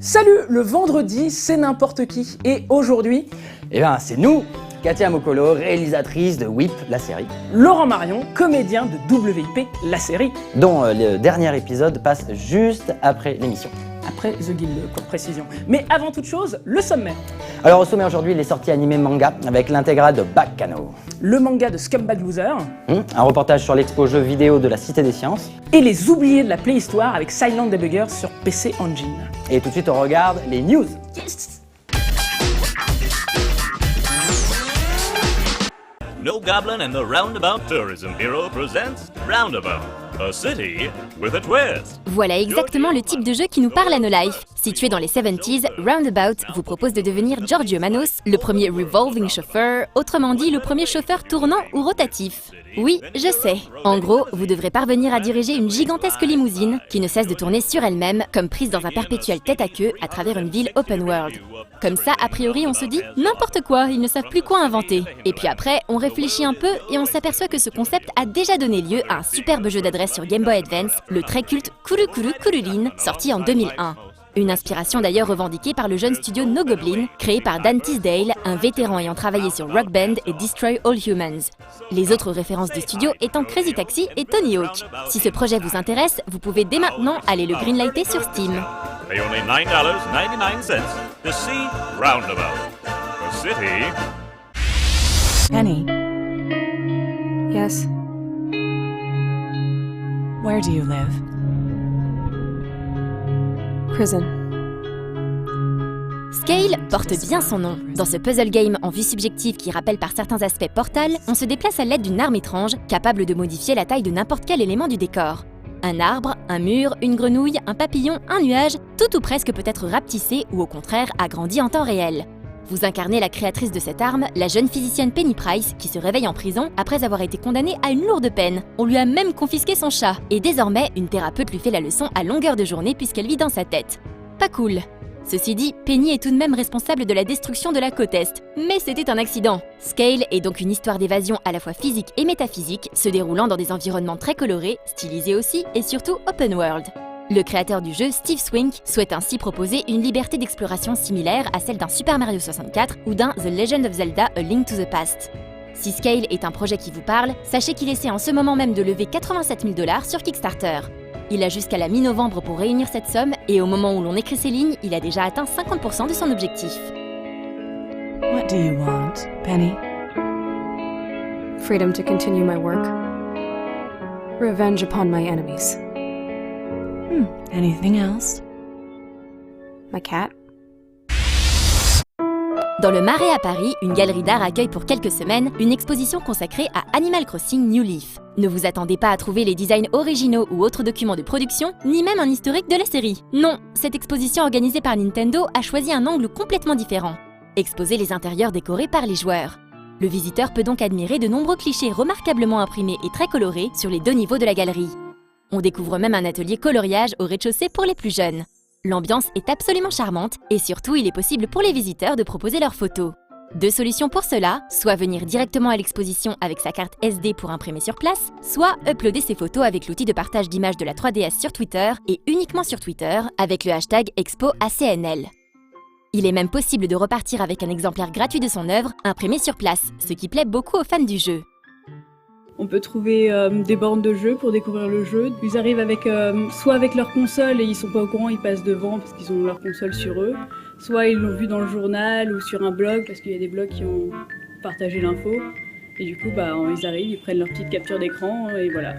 Salut, le vendredi, c'est n'importe qui. Et aujourd'hui, c'est nous, Katia Mokolo, réalisatrice de WIP, la série. Laurent Marion, comédien de WIP, la série. Dont le dernier épisode passe juste après l'émission. Après The Guild, pour précision. Mais avant toute chose, le sommaire. Alors au sommet aujourd'hui, les sorties animées manga avec l'intégrale de Baccano. Le manga de Scumbag Loser. Un reportage sur l'expo jeux vidéo de la Cité des Sciences. Et les oubliés de la Playhistoire avec Silent Debugger sur PC Engine. Et tout de suite, on regarde les news. Yes. No Goblin and the Roundabout Tourism Bureau presents Roundabout, a city with a twist. Voilà exactement le type de jeu qui nous parle à No Life. Situé dans les 70s, Roundabout vous propose de devenir Giorgio Manos, le premier revolving chauffeur, autrement dit le premier chauffeur tournant ou rotatif. Oui, je sais. En gros, vous devrez parvenir à diriger une gigantesque limousine qui ne cesse de tourner sur elle-même, comme prise dans un perpétuel tête-à-queue à travers une ville open world. Comme ça, a priori, on se dit n'importe quoi, ils ne savent plus quoi inventer. Et puis après, on réfléchit un peu et on s'aperçoit que ce concept a déjà donné lieu à un superbe jeu d'adresse sur Game Boy Advance, le très culte Kuru Kuru Kurulin, sorti en 2001. Une inspiration d'ailleurs revendiquée par le jeune studio No Goblin, créé par Dan Tisdale, un vétéran ayant travaillé sur Rock Band et Destroy All Humans. Les autres références du studio étant Crazy Taxi et Tony Hawk. Si ce projet vous intéresse, vous pouvez dès maintenant aller le greenlighter sur Steam. Pay only $9.99 to see Roundabout, a city. Penny. Yes. Where do you live? Prison. Scale porte bien son nom. Dans ce puzzle game en vue subjective qui rappelle par certains aspects Portal, on se déplace à l'aide d'une arme étrange, capable de modifier la taille de n'importe quel élément du décor. Un arbre, un mur, une grenouille, un papillon, un nuage, tout ou presque peut être rapetissé ou au contraire agrandi en temps réel. Vous incarnez la créatrice de cette arme, la jeune physicienne Penny Price, qui se réveille en prison après avoir été condamnée à une lourde peine. On lui a même confisqué son chat, et désormais, une thérapeute lui fait la leçon à longueur de journée puisqu'elle vit dans sa tête. Pas cool. Ceci dit, Penny est tout de même responsable de la destruction de la côte Est. Mais c'était un accident. Scale est donc une histoire d'évasion à la fois physique et métaphysique, se déroulant dans des environnements très colorés, stylisés aussi, et surtout open world. Le créateur du jeu, Steve Swink, souhaite ainsi proposer une liberté d'exploration similaire à celle d'un Super Mario 64 ou d'un The Legend of Zelda A Link to the Past. Si Scale est un projet qui vous parle, sachez qu'il essaie en ce moment même de lever 87 000 $ sur Kickstarter. Il a jusqu'à la mi-novembre pour réunir cette somme et au moment où l'on écrit ces lignes, il a déjà atteint 50% de son objectif. What do you want, Penny? Freedom to continue my work. Revenge upon my enemies. Anything else? My cat? Dans le Marais à Paris, une galerie d'art accueille pour quelques semaines une exposition consacrée à Animal Crossing New Leaf. Ne vous attendez pas à trouver les designs originaux ou autres documents de production, ni même un historique de la série. Non, cette exposition organisée par Nintendo a choisi un angle complètement différent. Exposer les intérieurs décorés par les joueurs. Le visiteur peut donc admirer de nombreux clichés remarquablement imprimés et très colorés sur les 2 niveaux de la galerie. On découvre même un atelier coloriage au rez-de-chaussée pour les plus jeunes. L'ambiance est absolument charmante et surtout il est possible pour les visiteurs de proposer leurs photos. 2 solutions pour cela, soit venir directement à l'exposition avec sa carte SD pour imprimer sur place, soit uploader ses photos avec l'outil de partage d'images de la 3DS sur Twitter et uniquement sur Twitter avec le hashtag ExpoACNL. Il est même possible de repartir avec un exemplaire gratuit de son œuvre imprimé sur place, ce qui plaît beaucoup aux fans du jeu. On peut trouver des bornes de jeu pour découvrir le jeu. Ils arrivent avec soit avec leur console et ils sont pas au courant, ils passent devant parce qu'ils ont leur console sur eux. Soit ils l'ont vu dans le journal ou sur un blog parce qu'il y a des blogs qui ont partagé l'info. Et du coup, ils arrivent, ils prennent leur petite capture d'écran et voilà.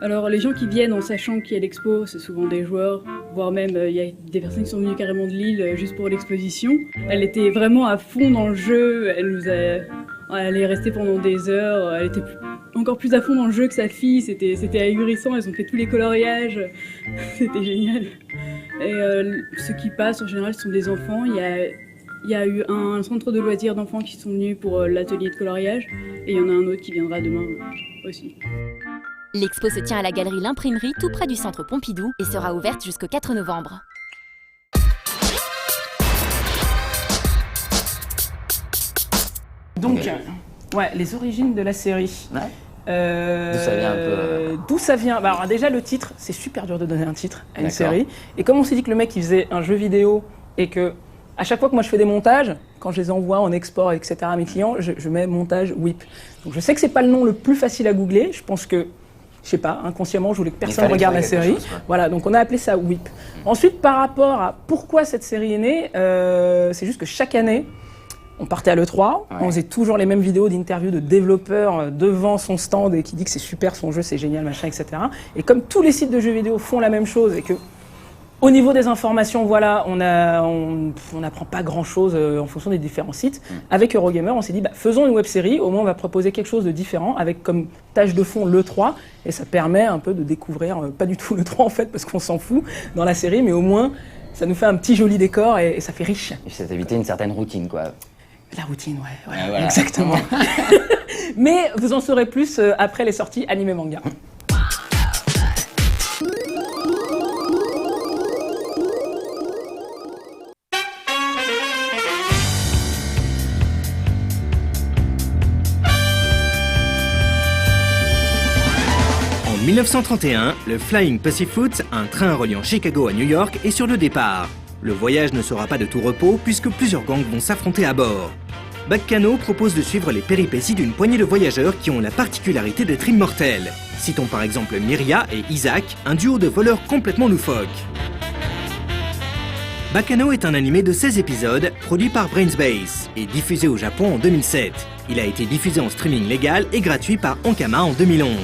Alors les gens qui viennent en sachant qu'il y a l'expo, c'est souvent des joueurs, voire même il y a des personnes qui sont venues carrément de Lille juste pour l'exposition. Elle était vraiment à fond dans le jeu, elle est restée pendant des heures, elle était encore plus à fond dans le jeu que sa fille, c'était ahurissant, elles ont fait tous les coloriages, c'était génial. Et ceux qui passent en général sont des enfants, il y a eu un centre de loisirs d'enfants qui sont venus pour l'atelier de coloriage, et il y en a un autre qui viendra demain aussi. L'expo se tient à la galerie L'Imprimerie tout près du centre Pompidou et sera ouverte jusqu'au 4 novembre. Donc, les origines de la série. Ouais. D'où ça vient un peu D'où ça vient Bah, alors déjà le titre, c'est super dur de donner un titre à une D'accord. série. Et comme on s'est dit que le mec il faisait un jeu vidéo et que à chaque fois que moi je fais des montages, quand je les envoie en export, etc. à mes clients, je mets montage WIP. Donc je sais que c'est pas le nom le plus facile à googler. Je pense que, je sais pas, inconsciemment, je voulais que personne fallait regarde la trouver quelque série. chose, quoi. Voilà, donc on a appelé ça WIP. Ensuite, par rapport à pourquoi cette série est née, c'est juste que chaque année, on partait à l'E3, on faisait toujours les mêmes vidéos d'interviews de développeurs devant son stand et qui dit que c'est super son jeu, c'est génial, machin, etc. Et comme tous les sites de jeux vidéo font la même chose et que au niveau des informations, voilà, on n'apprend pas grand-chose en fonction des différents sites. Avec Eurogamer, on s'est dit, faisons une web-série, au moins on va proposer quelque chose de différent, avec comme tâche de fond l'E3, et ça permet un peu de découvrir, pas du tout l'E3 en fait, parce qu'on s'en fout dans la série, mais au moins ça nous fait un petit joli décor et ça fait riche. Et ça t'évitait une certaine routine, quoi. La routine, ouais, Voilà. exactement. Mais vous en saurez plus après les sorties anime-manga. En 1931, le Flying Pussyfoot, un train reliant Chicago à New York, est sur le départ. Le voyage ne sera pas de tout repos puisque plusieurs gangs vont s'affronter à bord. Baccano propose de suivre les péripéties d'une poignée de voyageurs qui ont la particularité d'être immortels. Citons par exemple Myria et Isaac, un duo de voleurs complètement loufoques. Baccano est un animé de 16 épisodes, produit par Brainsbase et diffusé au Japon en 2007. Il a été diffusé en streaming légal et gratuit par Ankama en 2011.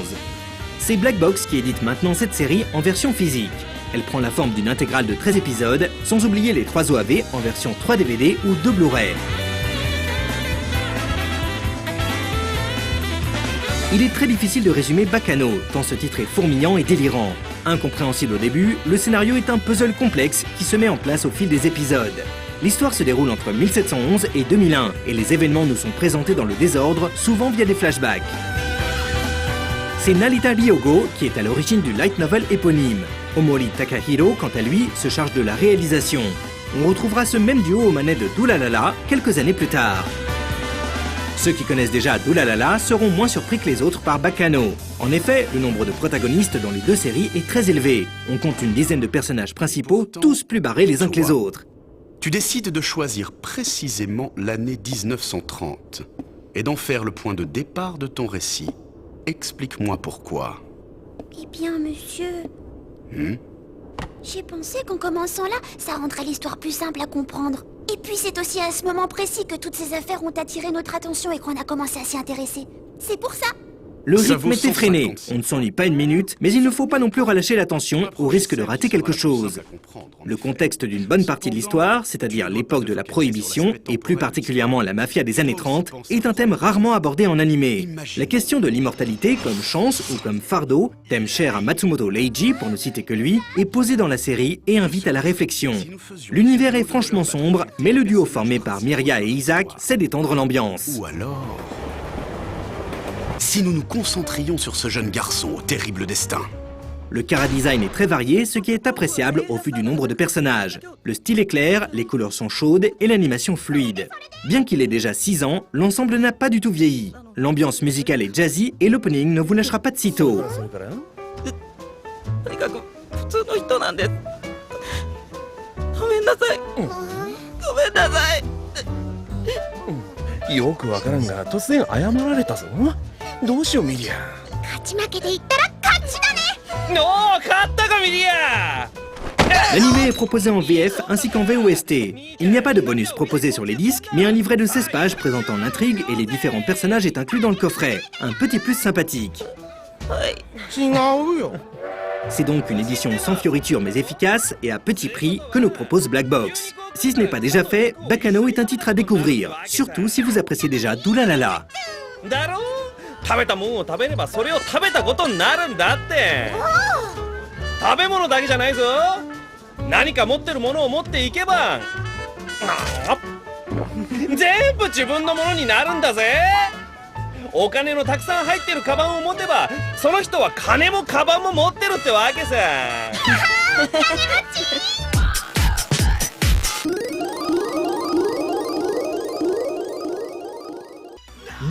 C'est Black Box qui édite maintenant cette série en version physique. Elle prend la forme d'une intégrale de 13 épisodes, sans oublier les 3 OAV en version 3 DVD ou 2 Blu-ray. Il est très difficile de résumer Baccano, tant ce titre est fourmillant et délirant. Incompréhensible au début, le scénario est un puzzle complexe qui se met en place au fil des épisodes. L'histoire se déroule entre 1711 et 2001, et les événements nous sont présentés dans le désordre, souvent via des flashbacks. C'est Narita Ryogo qui est à l'origine du light novel éponyme. Omori Takahiro, quant à lui, se charge de la réalisation. On retrouvera ce même duo aux manettes de Doulalala quelques années plus tard. Ceux qui connaissent déjà Doulalala seront moins surpris que les autres par Baccano. En effet, le nombre de protagonistes dans les deux séries est très élevé. On compte une dizaine de personnages principaux, tous plus barrés les uns que les autres. Tu décides de choisir précisément l'année 1930 et d'en faire le point de départ de ton récit. Explique-moi pourquoi. Eh bien, monsieur... J'ai pensé qu'en commençant là, ça rendrait l'histoire plus simple à comprendre. Et puis c'est aussi à ce moment précis que toutes ces affaires ont attiré notre attention et qu'on a commencé à s'y intéresser. C'est pour ça. Le Ça rythme vaut est effréné, 156. on ne s'ennuie pas une minute, mais il ne faut pas non plus relâcher l'attention au risque de rater quelque chose. Le contexte d'une bonne partie de l'histoire, c'est-à-dire l'époque de la Prohibition, et plus particulièrement la mafia des années 30, est un thème rarement abordé en animé. La question de l'immortalité comme chance ou comme fardeau, thème cher à Matsumoto Leiji pour ne citer que lui, est posé dans la série et invite à la réflexion. L'univers est franchement sombre, mais le duo formé par Myria et Isaac sait détendre l'ambiance. Ou alors... si nous nous concentrions sur ce jeune garçon au terrible destin. Le chara-design est très varié, ce qui est appréciable au vu du nombre de personnages. Le style est clair, les couleurs sont chaudes et l'animation fluide. Bien qu'il ait déjà 6 ans, l'ensemble n'a pas du tout vieilli. L'ambiance musicale est jazzy et l'opening ne vous lâchera pas de sitôt. とにかく普通の人なんですごめんなさいごめんなさいよくわからんが突然謝られたぞ。どうしようミリア。勝ち負けで言ったら勝ちだね。 おお、勝ったかミリア。 L'anime est proposé en VF ainsi qu'en VOST. Il n'y a pas de bonus proposé sur les disques, mais un livret de 16 pages présentant l'intrigue et les différents personnages est inclus dans le coffret. Un petit plus sympathique. 違うよ。 C'est donc une édition sans fioriture mais efficace et à petit prix que nous propose Black Box. Si ce n'est pas déjà fait, Baccano est un titre à découvrir, surtout si vous appréciez déjà Doulalala. だろう。食べたもんを食べればそれを食べたことになるんだって。食べ物だけじゃないぞ。何か持ってるものを持っていけば、全部自分のものになるんだぜ。お金のたくさん入ってるカバンを持てば、その人は金もカバンも持ってるってわけさ。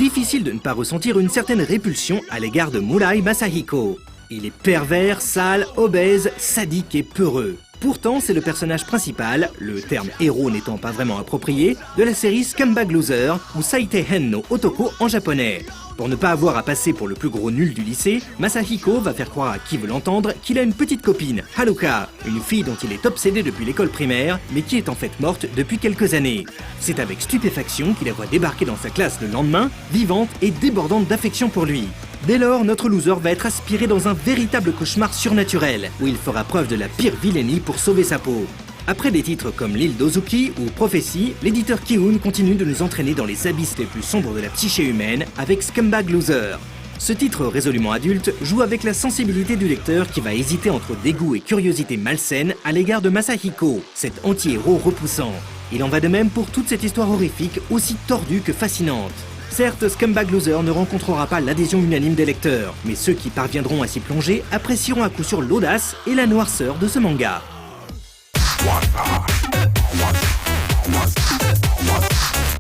difficile de ne pas ressentir une certaine répulsion à l'égard de Murai Masahiko. Il est pervers, sale, obèse, sadique et peureux. Pourtant, c'est le personnage principal, le terme héros n'étant pas vraiment approprié, de la série Scumbag Loser ou Saitei-hen no Otoko en japonais. Pour ne pas avoir à passer pour le plus gros nul du lycée, Masahiko va faire croire à qui veut l'entendre qu'il a une petite copine, Haruka, une fille dont il est obsédé depuis l'école primaire, mais qui est en fait morte depuis quelques années. C'est avec stupéfaction qu'il la voit débarquer dans sa classe le lendemain, vivante et débordante d'affection pour lui. Dès lors, notre loser va être aspiré dans un véritable cauchemar surnaturel, où il fera preuve de la pire vilainie pour sauver sa peau. Après des titres comme L'île d'Ozuki ou Prophétie, l'éditeur Kiun continue de nous entraîner dans les abysses les plus sombres de la psyché humaine avec Scumbag Loser. Ce titre résolument adulte joue avec la sensibilité du lecteur qui va hésiter entre dégoût et curiosité malsaine à l'égard de Masahiko, cet anti-héros repoussant. Il en va de même pour toute cette histoire horrifique aussi tordue que fascinante. Certes, Scumbag Loser ne rencontrera pas l'adhésion unanime des lecteurs, mais ceux qui parviendront à s'y plonger apprécieront à coup sûr l'audace et la noirceur de ce manga.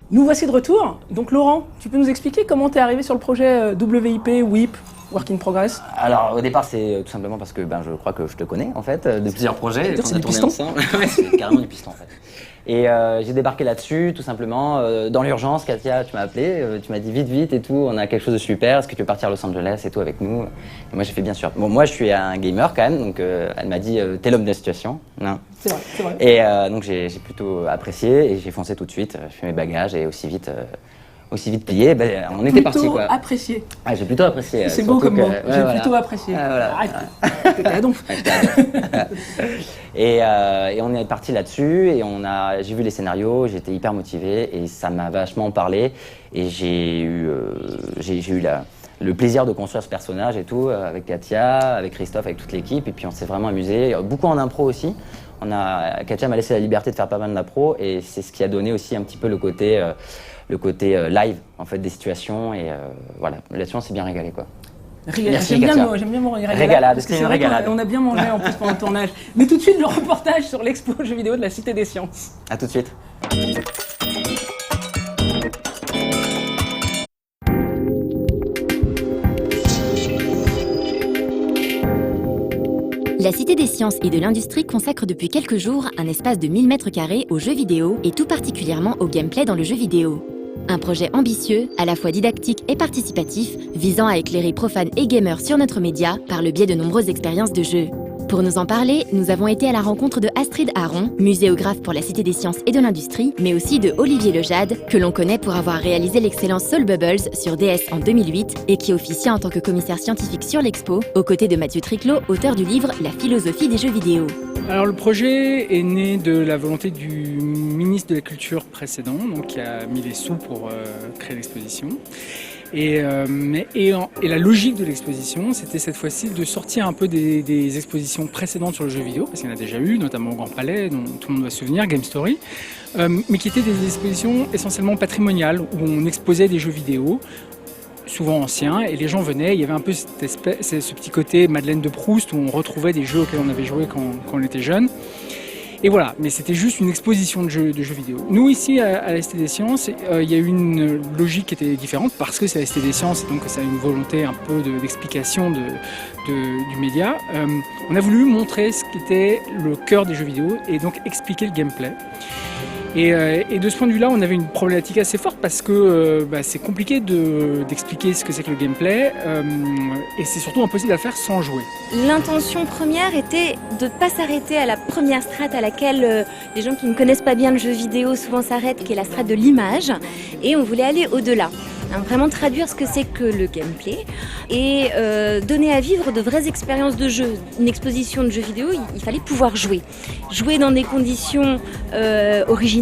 Nous voici de retour. Donc Laurent, tu peux nous expliquer comment t'es arrivé sur le projet WIP, WIP, Work in Progress? Alors au départ c'est tout simplement parce que je crois que je te connais en fait, de plusieurs projets. C'est du piston. Ouais, c'est carrément du piston en fait. Et j'ai débarqué là-dessus tout simplement dans l'urgence. Katia, tu m'as appelé, tu m'as dit vite et tout, on a quelque chose de super, est-ce que tu veux partir à Los Angeles et tout avec nous? Et moi j'ai fait bien sûr. Bon, moi je suis un gamer quand même, donc elle m'a dit t'es l'homme de la situation. Non. C'est vrai. Et donc j'ai plutôt apprécié et j'ai foncé tout de suite, je fais mes bagages et aussi vite plié, on était parti quoi. Apprécié. Ah, j'ai plutôt apprécié. C'est beau comme mot, j'ai plutôt apprécié. Arrête, t'étais à donf. Et on est parti là-dessus et j'ai vu les scénarios, j'étais hyper motivé et ça m'a vachement parlé et j'ai eu le plaisir de construire ce personnage et tout avec Katia, avec Christophe, avec toute l'équipe et puis on s'est vraiment amusé, beaucoup en impro aussi. Katia m'a laissé la liberté de faire pas mal d'impro et c'est ce qui a donné aussi un petit peu le côté live en fait des situations et voilà, là-dessus on s'est bien régalé quoi. J'aime bien le mot régalade. C'est une régalade. On a bien mangé en plus pendant le tournage. Mais tout de suite le reportage sur l'expo jeux vidéo de la Cité des Sciences. A tout de suite. La Cité des Sciences et de l'Industrie consacre depuis quelques jours un espace de 1000 m² aux jeux vidéo et tout particulièrement au gameplay dans le jeu vidéo. Un projet ambitieux, à la fois didactique et participatif, visant à éclairer profanes et gamers sur notre média par le biais de nombreuses expériences de jeu. Pour nous en parler, nous avons été à la rencontre de Astrid Aron, muséographe pour la Cité des Sciences et de l'Industrie, mais aussi de Olivier Lejade, que l'on connaît pour avoir réalisé l'excellent Soul Bubbles sur DS en 2008 et qui officie en tant que commissaire scientifique sur l'expo, aux côtés de Mathieu Triclot, auteur du livre La philosophie des jeux vidéo. Alors le projet est né de la volonté du ministre de la Culture précédent, donc qui a mis les sous pour créer l'exposition. Et la logique de l'exposition, c'était cette fois-ci de sortir un peu des expositions précédentes sur le jeu vidéo, parce qu'il y en a déjà eu, notamment au Grand Palais, dont tout le monde va se souvenir, Game Story, mais qui étaient des expositions essentiellement patrimoniales, où on exposait des jeux vidéo, souvent anciens, et les gens venaient, il y avait un peu ce petit côté Madeleine de Proust, où on retrouvait des jeux auxquels on avait joué quand on était jeune. Et voilà, mais c'était juste une exposition de jeux vidéo. Nous, ici, à la Cité des Sciences, il y a eu une logique qui était différente, parce que c'est la Cité des Sciences, et donc ça a une volonté un peu d'explication du média. On a voulu montrer ce qu'était le cœur des jeux vidéo, et donc expliquer le gameplay. Et de ce point de vue-là, on avait une problématique assez forte parce que c'est compliqué d'expliquer ce que c'est que le gameplay et c'est surtout impossible à faire sans jouer. L'intention première était de ne pas s'arrêter à la première strate à laquelle les gens qui ne connaissent pas bien le jeu vidéo souvent s'arrêtent, qui est la strate de l'image, et on voulait aller au-delà. Vraiment traduire ce que c'est que le gameplay et donner à vivre de vraies expériences de jeu. Une exposition de jeux vidéo, il fallait pouvoir jouer. Jouer dans des conditions originales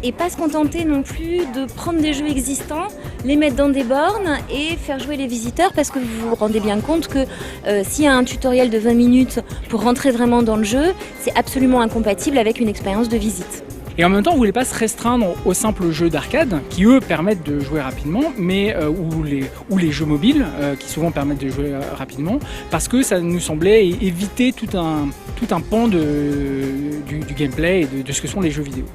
et pas se contenter non plus de prendre des jeux existants, les mettre dans des bornes et faire jouer les visiteurs parce que vous vous rendez bien compte que s'il y a un tutoriel de 20 minutes pour rentrer vraiment dans le jeu, c'est absolument incompatible avec une expérience de visite. Et en même temps, on ne voulait pas se restreindre aux simples jeux d'arcade, qui eux permettent de jouer rapidement, mais ou les jeux mobiles, qui souvent permettent de jouer rapidement, parce que ça nous semblait éviter tout un pan du gameplay et de ce que sont les jeux vidéo.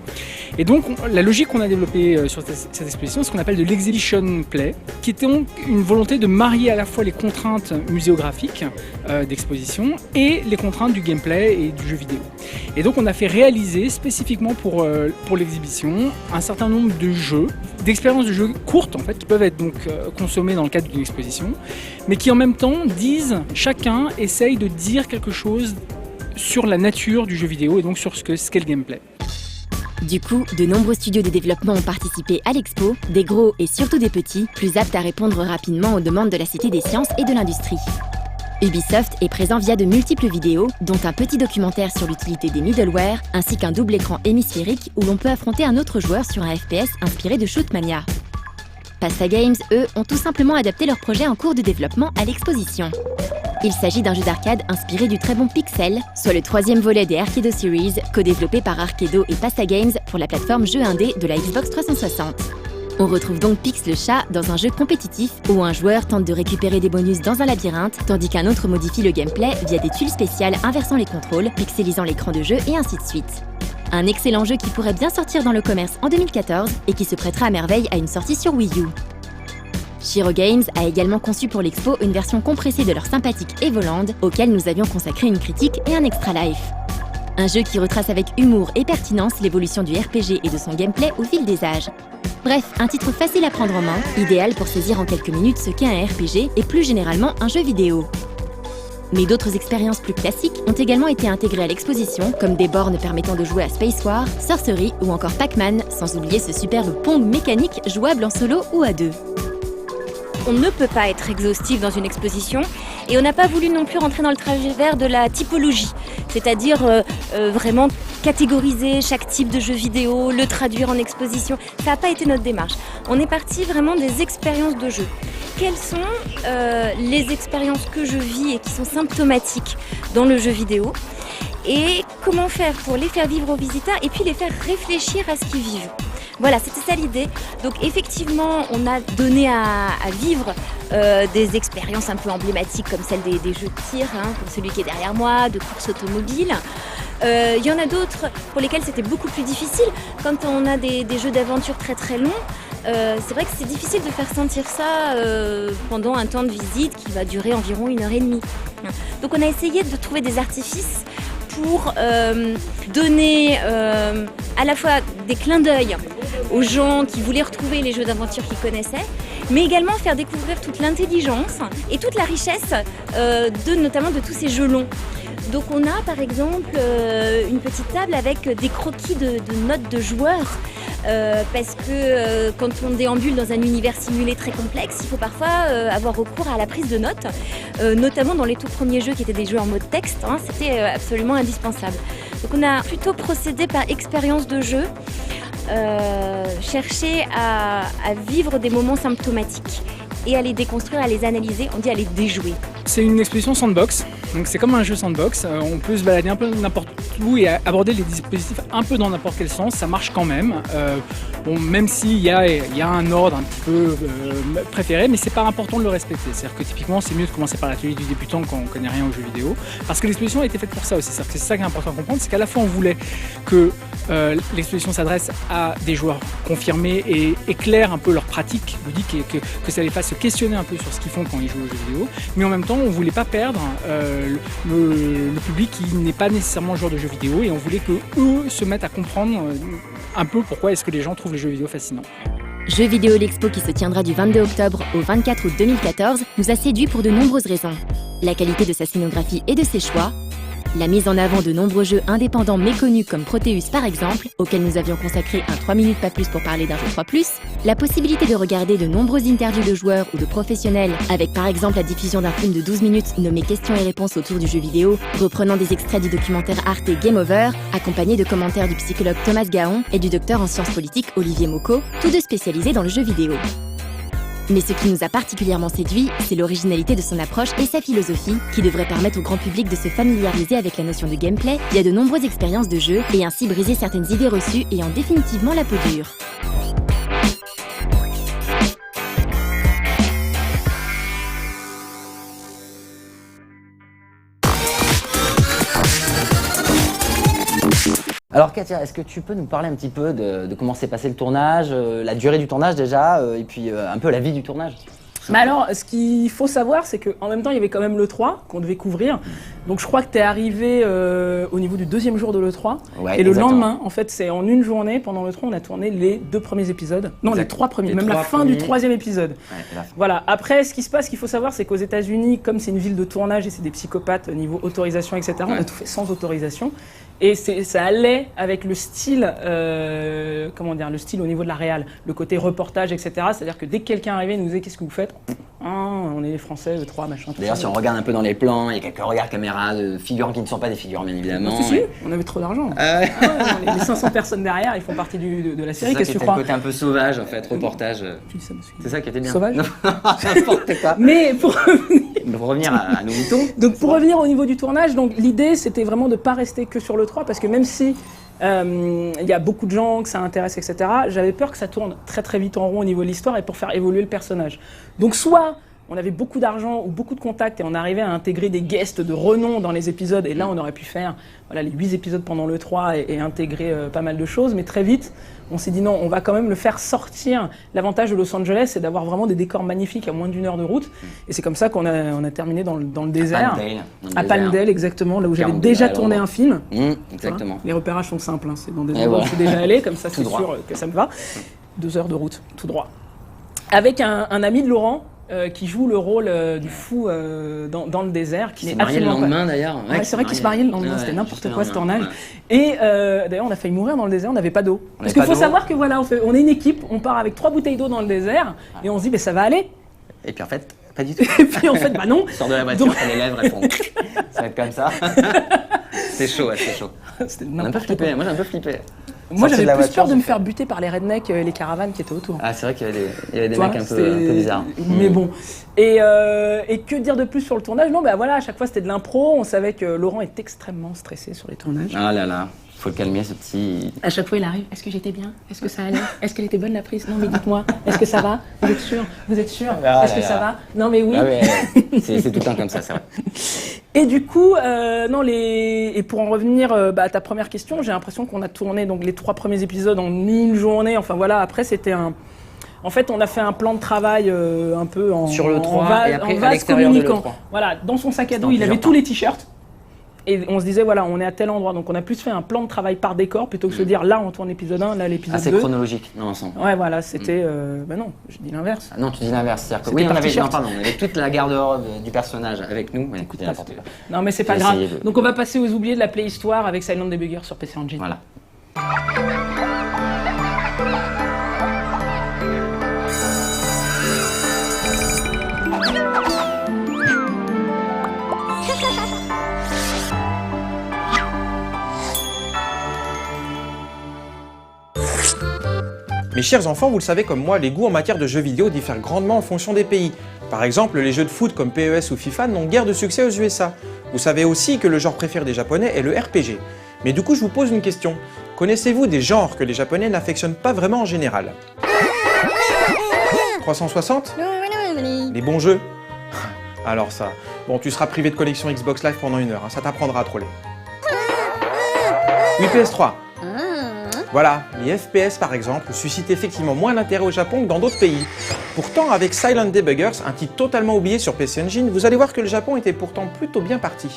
Et donc, la logique qu'on a développée sur cette exposition, c'est ce qu'on appelle de l'exhibition play, qui était donc une volonté de marier à la fois les contraintes muséographiques d'exposition et les contraintes du gameplay et du jeu vidéo. Et donc, on a fait réaliser spécifiquement pour l'exhibition un certain nombre de jeux, d'expériences de jeux courtes en fait, qui peuvent être donc consommées dans le cadre d'une exposition, mais qui en même temps chacun essaye de dire quelque chose sur la nature du jeu vidéo et donc sur ce qu'est le gameplay. Du coup, de nombreux studios de développement ont participé à l'expo, des gros et surtout des petits, plus aptes à répondre rapidement aux demandes de la Cité des sciences et de l'industrie. Ubisoft est présent via de multiples vidéos, dont un petit documentaire sur l'utilité des middleware, ainsi qu'un double écran hémisphérique où l'on peut affronter un autre joueur sur un FPS inspiré de Shootmania. Pasta Games, eux, ont tout simplement adapté leur projet en cours de développement à l'exposition. Il s'agit d'un jeu d'arcade inspiré du très bon Pixel, soit le 3e volet des Arcado Series, co-développé par Arcado et Pasta Games pour la plateforme jeu indé de la Xbox 360. On retrouve donc Pix le chat dans un jeu compétitif où un joueur tente de récupérer des bonus dans un labyrinthe, tandis qu'un autre modifie le gameplay via des tuiles spéciales inversant les contrôles, pixelisant l'écran de jeu et ainsi de suite. Un excellent jeu qui pourrait bien sortir dans le commerce en 2014 et qui se prêtera à merveille à une sortie sur Wii U. Shiro Games a également conçu pour l'expo une version compressée de leur sympathique Evoland, auquel nous avions consacré une critique et un extra life. Un jeu qui retrace avec humour et pertinence l'évolution du RPG et de son gameplay au fil des âges. Bref, un titre facile à prendre en main, idéal pour saisir en quelques minutes ce qu'est un RPG et plus généralement un jeu vidéo. Mais d'autres expériences plus classiques ont également été intégrées à l'exposition, comme des bornes permettant de jouer à Space War, Sorcery ou encore Pac-Man, sans oublier ce superbe Pong mécanique jouable en solo ou à deux. On ne peut pas être exhaustif dans une exposition et on n'a pas voulu non plus rentrer dans le travers de la typologie, c'est-à-dire vraiment catégoriser chaque type de jeu vidéo, le traduire en exposition. Ça n'a pas été notre démarche. On est parti vraiment des expériences de jeu. Quelles sont les expériences que je vis et qui sont symptomatiques dans le jeu vidéo et comment faire pour les faire vivre aux visiteurs et puis les faire réfléchir à ce qu'ils vivent. Voilà, c'était ça l'idée. Donc effectivement, on a donné à vivre des expériences un peu emblématiques comme celle des jeux de tir, comme celui qui est derrière moi, de course automobile. Il y en a d'autres pour lesquels c'était beaucoup plus difficile. Quand on a des jeux d'aventure très très longs, c'est vrai que c'est difficile de faire sentir ça pendant un temps de visite qui va durer environ 1h30. Donc on a essayé de trouver des artifices pour donner à la fois des clins d'œil aux gens qui voulaient retrouver les jeux d'aventure qu'ils connaissaient, mais également faire découvrir toute l'intelligence et toute la richesse notamment de tous ces jeux longs. Donc on a par exemple une petite table avec des croquis de notes de joueurs parce que quand on déambule dans un univers simulé très complexe, il faut parfois avoir recours à la prise de notes, notamment dans les tout premiers jeux qui étaient des jeux en mode texte, c'était absolument indispensable. Donc on a plutôt procédé par expérience de jeu, chercher à vivre des moments symptomatiques et à les déconstruire, à les analyser, on dit à les déjouer. C'est une exposition sandbox, donc c'est comme un jeu sandbox, on peut se balader un peu n'importe où et aborder les dispositifs un peu dans n'importe quel sens, ça marche quand même. Même s'il y a un ordre un petit peu préféré, mais c'est pas important de le respecter. C'est-à-dire que typiquement c'est mieux de commencer par l'atelier du débutant quand on connaît rien aux jeux vidéo, parce que l'exposition a été faite pour ça aussi. C'est ça qui est important à comprendre, c'est qu'à la fois on voulait que l'exposition s'adresse à des joueurs confirmés et éclaire un peu leur pratique ludique et que ça les fasse se questionner un peu sur ce qu'ils font quand ils jouent aux jeux vidéo, mais en même temps on voulait pas perdre le public qui n'est pas nécessairement joueur de jeux vidéo et on voulait que eux se mettent à comprendre un peu pourquoi est-ce que les gens trouvent les jeux vidéo fascinants. Jeux vidéo l'Expo qui se tiendra du 22 octobre au 24 août 2014 nous a séduit pour de nombreuses raisons. La qualité de sa scénographie et de ses choix, la mise en avant de nombreux jeux indépendants méconnus comme Proteus par exemple, auquel nous avions consacré un 3 minutes pas plus pour parler d'un jeu 3+, la possibilité de regarder de nombreuses interviews de joueurs ou de professionnels, avec par exemple la diffusion d'un film de 12 minutes nommé Questions et réponses autour du jeu vidéo, reprenant des extraits du documentaire Arte Game Over, accompagné de commentaires du psychologue Thomas Gaon et du docteur en sciences politiques Olivier Mocco, tous deux spécialisés dans le jeu vidéo. Mais ce qui nous a particulièrement séduit, c'est l'originalité de son approche et sa philosophie, qui devrait permettre au grand public de se familiariser avec la notion de gameplay via de nombreuses expériences de jeu et ainsi briser certaines idées reçues ayant définitivement la peau dure. Alors Katia, est-ce que tu peux nous parler un petit peu de comment s'est passé le tournage, la durée du tournage déjà, et puis un peu la vie du tournage? Bah alors, ce qu'il faut savoir, c'est qu'en même temps, il y avait quand même l'E3 qu'on devait couvrir. Donc je crois que tu es arrivé au niveau du 2e jour de l'E3. Ouais, et le exactement. lendemain, en fait, c'est en une journée, pendant l'E3, on a tourné les 2 premiers épisodes. Non, les 3 premiers, même la fin du 3e épisode. Ouais, Voilà. Après, ce qui se passe, qu'il faut savoir, c'est qu'aux États-Unis, comme c'est une ville de tournage et c'est des psychopathes au niveau autorisation, etc., on a tout fait sans autorisation. Et ça allait avec le style, le style au niveau de la réal, le côté reportage, etc. C'est-à-dire que dès que quelqu'un arrivait, il nous disait qu'est-ce que vous faites? On est les Français, E3, machin. D'ailleurs, si on regarde un peu dans les plans, il y a quelques regards caméra de figurants qui ne sont pas des figurants, bien évidemment. Si, on avait trop d'argent. Les 500 personnes derrière, ils font partie de la série. Qu'est-ce que tu crois? Le côté un peu sauvage, en fait, reportage. C'est ça qui était bien. Sauvage. N'importe quoi. Mais pour revenir à nos moutons. Donc pour revenir au niveau du tournage, donc l'idée c'était vraiment de ne pas rester que sur l'E3 parce que même si il y a beaucoup de gens que ça intéresse, etc., j'avais peur que ça tourne très très vite en rond au niveau de l'histoire et pour faire évoluer le personnage. Donc soit on avait beaucoup d'argent ou beaucoup de contacts et on arrivait à intégrer des guests de renom dans les épisodes et là on aurait pu faire les 8 épisodes pendant l'E3 et intégrer pas mal de choses, mais très vite on s'est dit non, on va quand même le faire sortir. L'avantage de Los Angeles, c'est d'avoir vraiment des décors magnifiques à moins d'1 heure de route. Et c'est comme ça qu'on a terminé dans le désert. À Palmdale, exactement, là où j'avais déjà tourné un film. Exactement. Les repérages sont simples, c'est dans des endroits où je suis déjà allé, comme ça c'est sûr que ça me va. 2 heures de route, tout droit. Avec un ami de Laurent, qui joue le rôle du fou dans le désert. Qui s'est marié le lendemain d'ailleurs. Ouais, c'est vrai qu'il se mariait le lendemain, c'était n'importe quoi ce tournage. Et d'ailleurs on a failli mourir dans le désert, on n'avait pas d'eau. Parce qu'il faut savoir que voilà, on est une équipe, on part avec 3 bouteilles d'eau dans le désert et on se dit ça va aller. Et puis en fait, pas du tout. Et puis en fait, bah non. Tu sors de la voiture, t'as les lèvres, elles font. Ça va être comme ça. C'est chaud, c'est chaud. On a un peu flippé, moi j'ai un peu flippé. Moi j'avais plus peur de me faire buter par les rednecks et les caravanes qui étaient autour. Ah c'est vrai qu'il y avait des mecs un peu bizarres. Mais bon. Et que dire de plus sur le tournage? Non, bah voilà, à chaque fois c'était de l'impro. On savait que Laurent est extrêmement stressé sur les tournages. Ah là là, faut le calmer ce petit... À chaque fois il arrive, est-ce que j'étais bien? Est-ce que ça allait? Est-ce qu'elle était bonne la prise? Non mais dites-moi, est-ce que ça va? Vous êtes sûr? Vous êtes sûr? Est-ce que ça va? Non mais oui. Ah ouais, c'est tout le temps comme ça, c'est vrai. Et du coup, et pour en revenir à ta première question, j'ai l'impression qu'on a tourné donc les 3 premiers épisodes en une journée. Enfin voilà, après c'était en fait, on a fait un plan de travail un peu sur le 3 et après à l'extérieur de l'E3. Voilà, dans son sac à dos, il avait tous les t-shirts. Et on se disait, voilà, on est à tel endroit. Donc on a plus fait un plan de travail par décor plutôt que de se dire, là on tourne l'épisode 1, là l'épisode 2. C'est chronologique dans l'ensemble. Ouais, voilà, c'était... bah non, je dis l'inverse. Ah non, tu dis l'inverse. C'est-à-dire que oui, on avait toute la garde-robe du personnage avec nous. Mais écoutez, n'importe quoi. Non, mais c'est pas grave. Donc on va passer aux oubliés de la Playhistoire avec Silent Debugger sur PC Engine. Voilà. Mes chers enfants, vous le savez comme moi, les goûts en matière de jeux vidéo diffèrent grandement en fonction des pays. Par exemple, les jeux de foot comme PES ou FIFA n'ont guère de succès aux USA. Vous savez aussi que le genre préféré des Japonais est le RPG. Mais du coup, je vous pose une question. Connaissez-vous des genres que les Japonais n'affectionnent pas vraiment en général? 360? Les bons jeux? Alors ça. Bon, tu seras privé de connexion Xbox Live pendant 1 heure, ça t'apprendra à troller. Oui, PS3. Voilà, les FPS par exemple suscitent effectivement moins d'intérêt au Japon que dans d'autres pays. Pourtant, avec Silent Debuggers, un titre totalement oublié sur PC Engine, vous allez voir que le Japon était pourtant plutôt bien parti.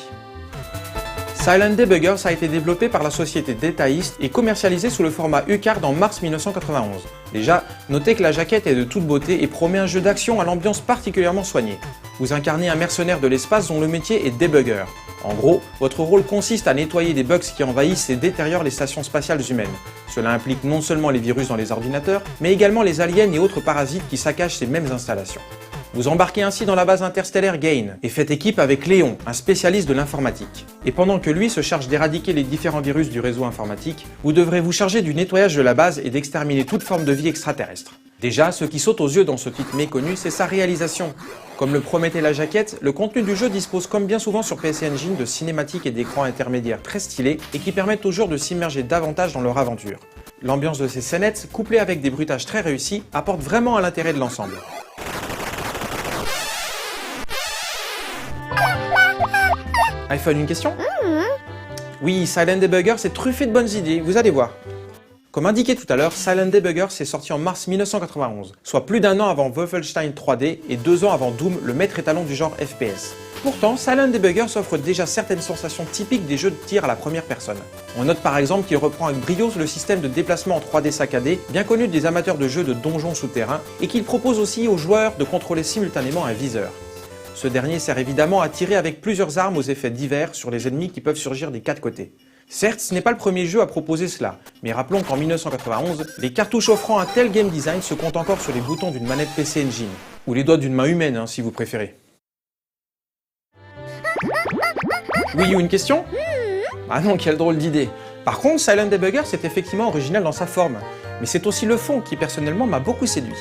Silent Debuggers a été développé par la société Data East et commercialisé sous le format UCARD en mars 1991. Déjà, notez que la jaquette est de toute beauté et promet un jeu d'action à l'ambiance particulièrement soignée. Vous incarnez un mercenaire de l'espace dont le métier est debugger. En gros, votre rôle consiste à nettoyer des bugs qui envahissent et détériorent les stations spatiales humaines. Cela implique non seulement les virus dans les ordinateurs, mais également les aliens et autres parasites qui saccagent ces mêmes installations. Vous embarquez ainsi dans la base interstellaire Gain et faites équipe avec Léon, un spécialiste de l'informatique. Et pendant que lui se charge d'éradiquer les différents virus du réseau informatique, vous devrez vous charger du nettoyage de la base et d'exterminer toute forme de vie extraterrestre. Déjà, ce qui saute aux yeux dans ce titre méconnu, c'est sa réalisation. Comme le promettait la jaquette, le contenu du jeu dispose comme bien souvent sur PC Engine de cinématiques et d'écrans intermédiaires très stylés et qui permettent aux joueurs de s'immerger davantage dans leur aventure. L'ambiance de ces scénettes, couplée avec des bruitages très réussis, apporte vraiment à l'intérêt de l'ensemble. iPhone, une question? Oui, Silent Debugger, c'est truffé de bonnes idées, vous allez voir. Comme indiqué tout à l'heure, Silent Debugger s'est sorti en mars 1991, soit plus d'1 an avant Wolfenstein 3D et 2 ans avant Doom, le maître étalon du genre FPS. Pourtant, Silent Debugger offre déjà certaines sensations typiques des jeux de tir à la première personne. On note par exemple qu'il reprend avec brio le système de déplacement en 3D saccadé, bien connu des amateurs de jeux de donjons souterrains, et qu'il propose aussi aux joueurs de contrôler simultanément un viseur. Ce dernier sert évidemment à tirer avec plusieurs armes aux effets divers sur les ennemis qui peuvent surgir des 4 côtés. Certes, ce n'est pas le premier jeu à proposer cela, mais rappelons qu'en 1991, les cartouches offrant un tel game design se comptent encore sur les boutons d'une manette PC Engine, ou les doigts d'une main humaine, si vous préférez. Oui, ou une question? Ah non, quelle drôle d'idée. Par contre, Silent Debugger, c'est effectivement original dans sa forme, mais c'est aussi le fond qui personnellement m'a beaucoup séduit.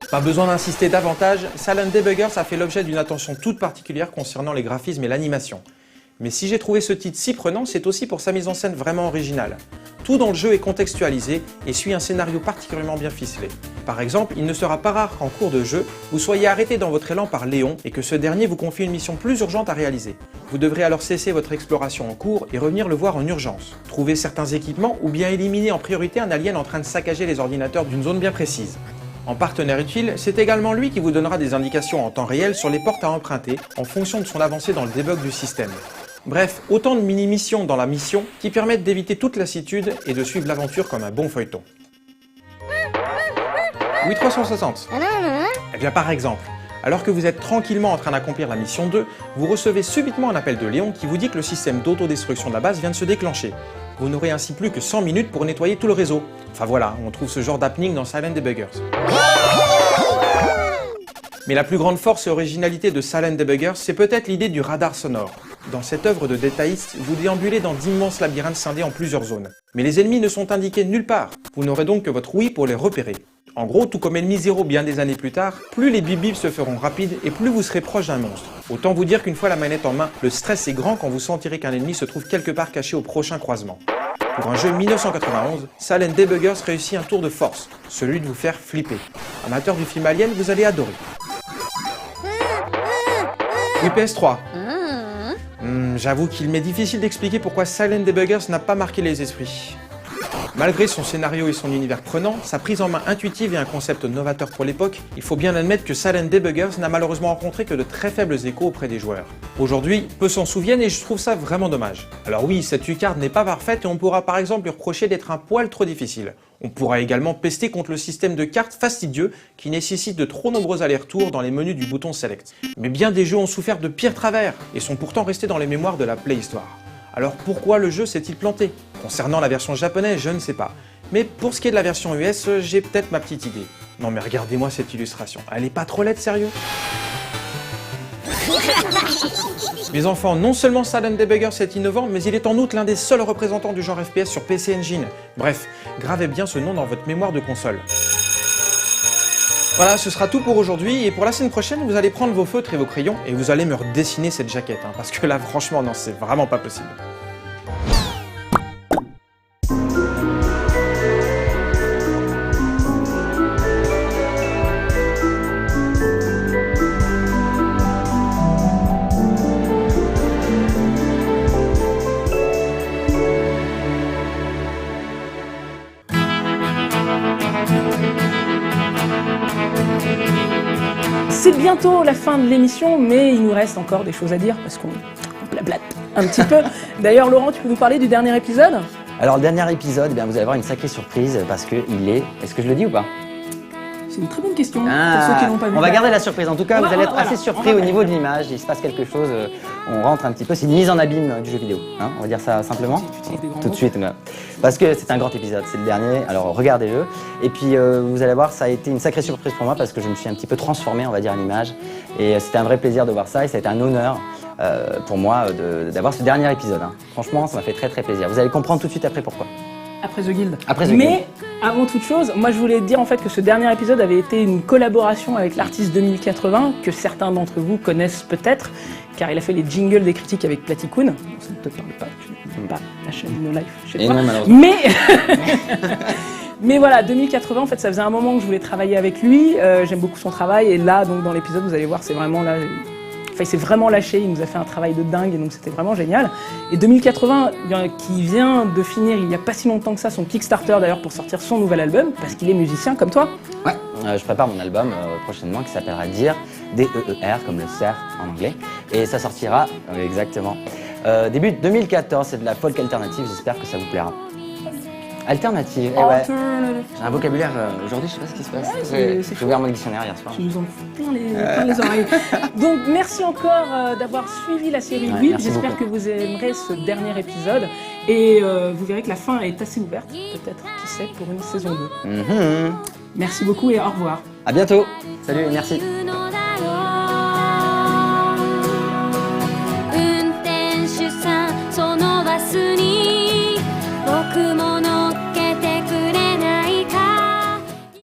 Pas besoin d'insister davantage, Silent Debugger a fait l'objet d'une attention toute particulière concernant les graphismes et l'animation. Mais si j'ai trouvé ce titre si prenant, c'est aussi pour sa mise en scène vraiment originale. Tout dans le jeu est contextualisé et suit un scénario particulièrement bien ficelé. Par exemple, il ne sera pas rare qu'en cours de jeu, vous soyez arrêté dans votre élan par Léon et que ce dernier vous confie une mission plus urgente à réaliser. Vous devrez alors cesser votre exploration en cours et revenir le voir en urgence, trouver certains équipements ou bien éliminer en priorité un alien en train de saccager les ordinateurs d'une zone bien précise. En partenaire utile, c'est également lui qui vous donnera des indications en temps réel sur les portes à emprunter en fonction de son avancée dans le debug du système. Bref, autant de mini-missions dans la mission qui permettent d'éviter toute lassitude et de suivre l'aventure comme un bon feuilleton. Oui, 360. Eh bien par exemple, alors que vous êtes tranquillement en train d'accomplir la mission 2, vous recevez subitement un appel de Léon qui vous dit que le système d'autodestruction de la base vient de se déclencher. Vous n'aurez ainsi plus que 100 minutes pour nettoyer tout le réseau. Enfin voilà, on trouve ce genre d'happening dans Silent Debugger. Mais la plus grande force et originalité de Silent Debugger, c'est peut-être l'idée du radar sonore. Dans cette œuvre de détailliste, vous déambulez dans d'immenses labyrinthes scindés en plusieurs zones. Mais les ennemis ne sont indiqués nulle part. Vous n'aurez donc que votre ouïe pour les repérer. En gros, tout comme Ennemi Zero bien des années plus tard, plus les bip-bips se feront rapides et plus vous serez proche d'un monstre. Autant vous dire qu'une fois la manette en main, le stress est grand quand vous sentirez qu'un ennemi se trouve quelque part caché au prochain croisement. Pour un jeu 1991, Silent Debugger réussit un tour de force, celui de vous faire flipper. Amateur du film Alien, vous allez adorer. Oui, PS3. J'avoue qu'il m'est difficile d'expliquer pourquoi Silent Debugger n'a pas marqué les esprits. Malgré son scénario et son univers prenant, sa prise en main intuitive et un concept novateur pour l'époque, il faut bien admettre que Silent Debugger n'a malheureusement rencontré que de très faibles échos auprès des joueurs. Aujourd'hui, peu s'en souviennent et je trouve ça vraiment dommage. Alors oui, cette U-card n'est pas parfaite et on pourra par exemple lui reprocher d'être un poil trop difficile. On pourra également pester contre le système de cartes fastidieux qui nécessite de trop nombreux allers-retours dans les menus du bouton Select. Mais bien des jeux ont souffert de pires travers et sont pourtant restés dans les mémoires de la Playhistoire. Alors pourquoi le jeu s'est-il planté? Concernant la version japonaise, je ne sais pas. Mais pour ce qui est de la version US, j'ai peut-être ma petite idée. Non mais regardez-moi cette illustration, elle est pas trop laide, sérieux? Mes enfants, non seulement Silent Debugger c'est innovant, mais il est en outre l'un des seuls représentants du genre FPS sur PC Engine. Bref, gravez bien ce nom dans votre mémoire de console. Voilà, ce sera tout pour aujourd'hui, et pour la semaine prochaine, vous allez prendre vos feutres et vos crayons, et vous allez me redessiner cette jaquette, parce que là, franchement, non, c'est vraiment pas possible. C'est bientôt la fin de l'émission, mais il nous reste encore des choses à dire parce qu'on blablate un petit peu. D'ailleurs, Laurent, tu peux nous parler du dernier épisode? Alors, le dernier épisode, eh bien, vous allez avoir une sacrée surprise parce qu'il est... Est-ce que je le dis ou pas? C'est une très bonne question pour ceux qui n'ont pas vu. On va garder la surprise. En tout cas, vous allez être assez surpris au niveau de l'image. Il se passe quelque chose. On rentre un petit peu. C'est une mise en abîme du jeu vidéo. Hein, on va dire ça simplement. Tout de suite. Parce que c'est un grand épisode. C'est le dernier. Alors regardez-le. Et puis vous allez voir, ça a été une sacrée surprise pour moi parce que je me suis un petit peu transformé, on va dire, à l'image. Et c'était un vrai plaisir de voir ça. Et ça a été un honneur pour moi d'avoir ce dernier épisode. Hein. Franchement, ça m'a fait très très plaisir. Vous allez comprendre tout de suite après pourquoi. Après The Guild. Après The Mais avant toute chose, moi je voulais dire en fait que ce dernier épisode avait été une collaboration avec l'artiste 2080, que certains d'entre vous connaissent peut-être, car il a fait les jingles des critiques avec Platycoon. Bon, ça ne te parle pas, tu n'aimes pas la chaîne No Life chez toi. Non, malheureusement. Mais voilà, 2080, en fait, ça faisait un moment que je voulais travailler avec lui. J'aime beaucoup son travail. Et là, donc, dans l'épisode, vous allez voir, c'est vraiment là. Enfin, il s'est vraiment lâché. Il nous a fait un travail de dingue. Et donc, c'était vraiment génial. Et 2080, qui vient de finir il n'y a pas si longtemps que ça, son Kickstarter d'ailleurs, pour sortir son nouvel album, parce qu'il est musicien comme toi. Ouais, je prépare mon album prochainement qui s'appellera Deer, D-E-E-R, comme le cerf en anglais. Et ça sortira, exactement, début 2014. C'est de la folk alternative. J'espère que ça vous plaira. Alternative, ouais. J'ai un vocabulaire aujourd'hui, je sais pas ce qui se passe. J'ai ouvert mon dictionnaire hier soir. Tu nous en fous plein les oreilles. Donc merci encore d'avoir suivi la série WIP. J'espère que vous aimerez ce dernier épisode. Et vous verrez que la fin est assez ouverte, peut-être, qui sait, pour une saison 2. Merci beaucoup et au revoir. À bientôt. Salut et merci.